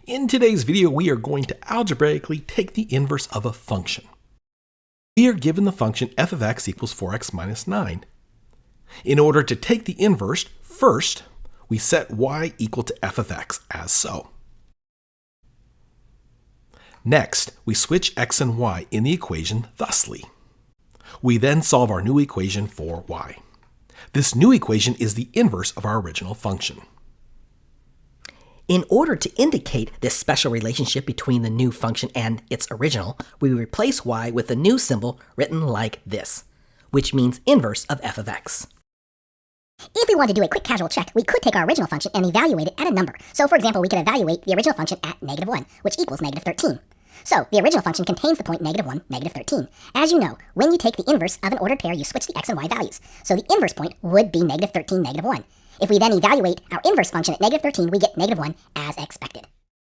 In today's video, we are going to algebraically take the inverse of a function. We are given the function f of x equals 4x minus 9. In order to take the inverse, first, we set y equal to f of x as so. Next, we switch x and y in the equation thusly. We then solve our new equation for y. This new equation is the inverse of our original function. In order to indicate this special relationship between the new function and its original, we replace y with a new symbol written like this, which means inverse of f of x. If we wanted to do a quick casual check, we could take our original function and evaluate it at a number. So for example, we could evaluate the original function at -1, which equals -13. So the original function contains the point -1, -13. As you know, when you take the inverse of an ordered pair, you switch the x and y values. So the inverse point would be -13, -1. If we then evaluate our inverse function at -13, we get -1 as expected.